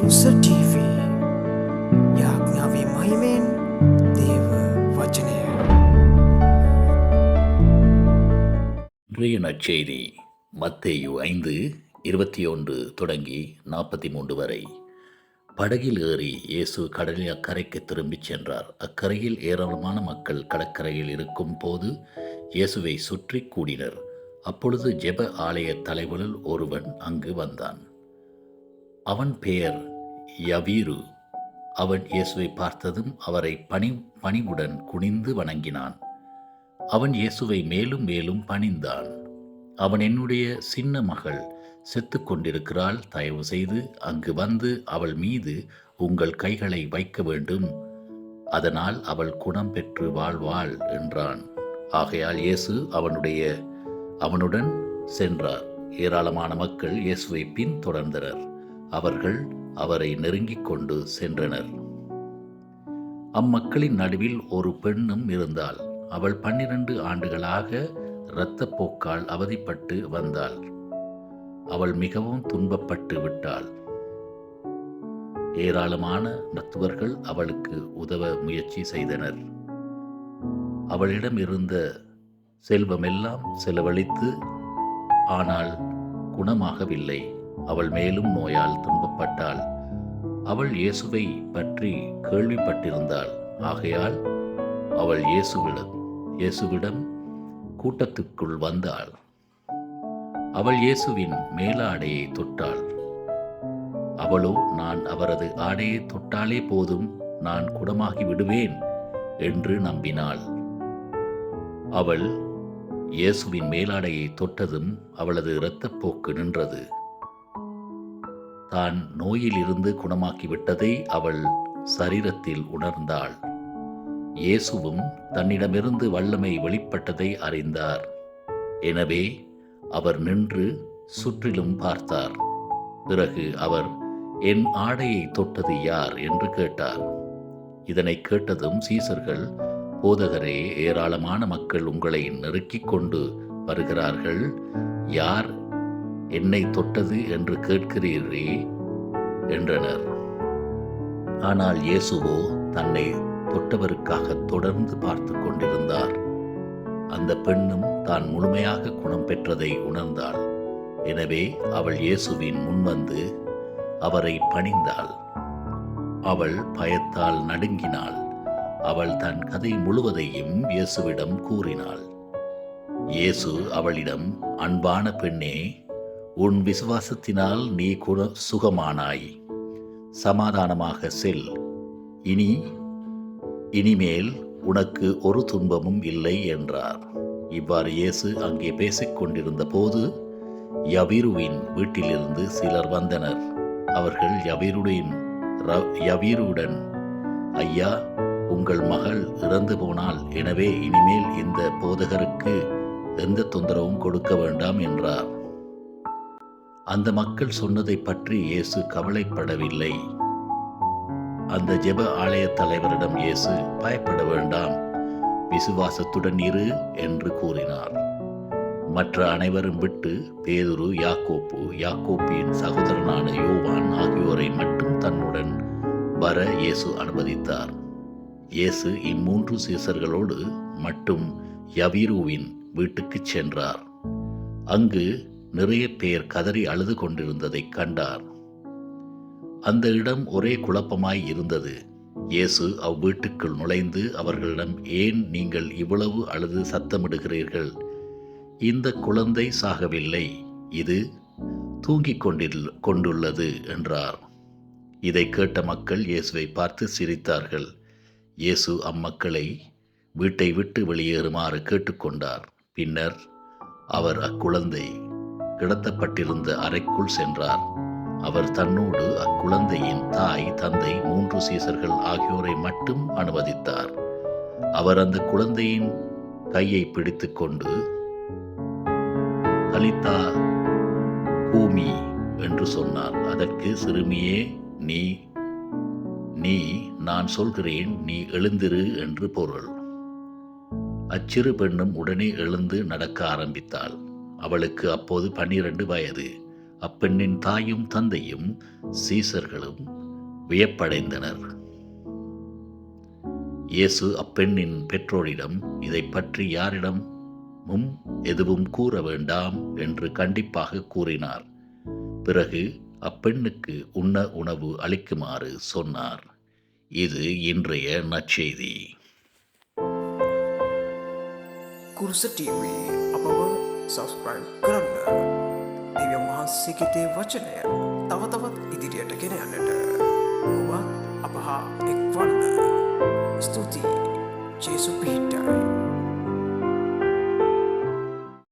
සජීවී යාඥාවේ මහිමෙන් දේව වචනය. இன்றைய நற்செய்தி மத்தேயு 5:21 தொடங்கி 43 வரை. படகில் ஏறி இயேசு கடலில் அக்கரைக்கு திரும்பிச் சென்றார். அக்கரையில் ஏராளமான மக்கள் கடற்கரையில் இருக்கும் போது இயேசுவை சுற்றி கூடினர். அப்பொழுது ஜெப ஆலய தலைவரில் ஒருவன் அங்கு வந்தான். அவன் பெயர் யவீரு. அவன் இயேசுவை பார்த்ததும் அவரை பணிவுடன் குனிந்து வணங்கினான். அவன் இயேசுவை மேலும் மேலும் பணிந்தான். அவன், என்னுடைய சின்ன மகள் செத்து கொண்டிருக்கிறாள், தயவு செய்து அங்கு வந்து அவள் மீது உங்கள் கைகளை வைக்க வேண்டும், அதனால் அவள் குணம் பெற்று வாழ்வாள் என்றான். ஆகையால் இயேசு அவனுடன் சென்றார். ஏராளமான மக்கள் இயேசுவை பின்தொடர்ந்தனர். அவர்கள் அவரை நெருங்கிக் கொண்டு சென்றனர். அம்மக்களின் நடுவில் ஒரு பெண்ணும் இருந்தாள். அவள் 12 ஆண்டுகளாக இரத்தப்போக்கால் அவதிப்பட்டு வந்தாள். அவள் மிகவும் துன்பப்பட்டு விட்டாள். ஏராளமான மருத்துவர்கள் அவளுக்கு உதவ முயற்சி செய்தனர். அவளிடம் இருந்த செல்வமெல்லாம் செலவழித்து, ஆனால் குணமாகவில்லை. அவள் மேலும் நோயால் துன்பப்பட்டாள். அவள் இயேசுவை பற்றி கேள்விப்பட்டிருந்தாள். ஆகையால் அவள் இயேசுவிடம் கூட்டத்துக்குள் வந்தாள். அவள் இயேசுவின் மேலாடையை தொட்டாள். அவளோ, நான் அவரது ஆடையை தொட்டாலே போதும், நான் குணமாகி விடுவேன் என்று நம்பினாள். அவள் இயேசுவின் மேலாடையை தொட்டதும் அவளது இரத்தப்போக்கு நின்றது. தான் நோயிலிருந்து குணமாக்கிவிட்டதை அவள் சரீரத்தில் உணர்ந்தாள். இயேசுவும் தன்னிடமிருந்து வல்லமை வெளிப்பட்டதை அறிந்தார். எனவே அவர் நின்று சுற்றிலும் பார்த்தார். பிறகு அவர், என் ஆடையை தொட்டது யார் என்று கேட்டார். இதனை கேட்டதும் சீசர்கள், போதகரே, ஏராளமான மக்கள் உங்களை நெருக்கிக் கொண்டு வருகிறார்கள், யார் என்னை தொட்டது என்று கேட்கிறீரே என்றனர். ஆனால் இயேசுவோ தன்னை தொட்டவருக்காக தொடர்ந்து பார்த்து கொண்டிருந்தார். அந்த பெண்ணும் தான் முழுமையாக குணம் பெற்றதை உணர்ந்தாள். எனவே அவள் இயேசுவின் முன்வந்து அவரை பணிந்தாள். அவள் பயத்தால் நடுங்கினாள். அவள் தன் கதை முழுவதையும் இயேசுவிடம் கூறினாள். இயேசு அவளிடம், அன்பான பெண்ணே, உன் விசுவாசத்தினால் நீ சுகமானாய், சமாதானமாக செல், இனிமேல் உனக்கு ஒரு துன்பமும் இல்லை என்றார். இவ்வாறு இயேசு அங்கே பேசிக் கொண்டிருந்த போது யவீருவின் வீட்டிலிருந்து சிலர் வந்தனர். அவர்கள் யவீருடன், ஐயா, உங்கள் மகள் இறந்து போனாள், எனவே இனிமேல் இந்த போதகருக்கு எந்த தொந்தரவும் கொடுக்க வேண்டாம் என்றார். அந்த மக்கள் சொன்னதை பற்றி இயேசு கவலைப்படவில்லை. அந்த ஜெப ஆலய தலைவரிடம் இயேசு, பயப்பட வேண்டாம், விசுவாசத்துடன் இரு என்று கூறினார். மற்ற அனைவரும் விட்டு பேதுரு, யாக்கோப்பின் சகோதரனான யோவான் ஆகியோரை மட்டும் தன்னுடன் வர இயேசு அனுமதித்தார். இயேசு இம்மூன்று சீசர்களோடு மட்டும் யவீருவின் வீட்டுக்கு சென்றார். அங்கு நிறைய பேர் கதறி அழுது கொண்டிருந்ததை கண்டார். அந்த இடம் ஒரே குழப்பமாய் இருந்தது. இயேசு அவ்வீட்டுக்குள் நுழைந்து அவர்களிடம், ஏன் நீங்கள் இவ்வளவு அழுது சத்தமிடுகிறீர்கள்? இந்த குழந்தை சாகவில்லை, இது தூங்கிக் கொண்டுள்ளது என்றார். இதை கேட்ட மக்கள் இயேசுவை பார்த்து சிரித்தார்கள். இயேசு அம்மக்களை வீட்டை விட்டு வெளியேறுமாறு கேட்டுக்கொண்டார். பின்னர் அவர் அக்குழந்தை கிடத்தப்பட்டிருந்த அறைக்குள் சென்றார். அவர் தன்னோடு அக்குழந்தையின் தாய், தந்தை, 3 சீசர்கள் ஆகியோரை மட்டும் அனுமதித்தார். அவர் அந்த குழந்தையின் கையை பிடித்துக் கொண்டு, தலித்தா கூமி என்று சொன்னார். அதற்கு, சிறுமியே, நீ நான் சொல்கிறேன், நீ எழுந்திரு என்று பொருள். அச்சிறு பெண்ணும் உடனே எழுந்து நடக்க ஆரம்பித்தாள். அவளுக்கு அப்போது 12 வயது. அப்பெண்ணின் தாயும் தந்தையும் சீசர்களும் வியப்படைந்தனர். இயேசு அப்பெண்ணின் பெற்றோரிடம் இதைப் பற்றி யாரிடமும் எதுவும் கூற வேண்டாம் என்று கண்டிப்பாக கூறினார். பிறகு அப்பெண்ணுக்கு உண்ண உணவு அளிக்குமாறு சொன்னார். இது இன்றைய நற்செய்தி. කුරුස TV අපව සබස්ක්‍රයිබ් කරන්න. දෙවියන් වහන්සේගේ වචනය තව තවත් ඉදිරියට ගෙන යන්නට ඔබ අප හා එක්වන්න. ස්තුතියි. ජේසු පිහිටයි.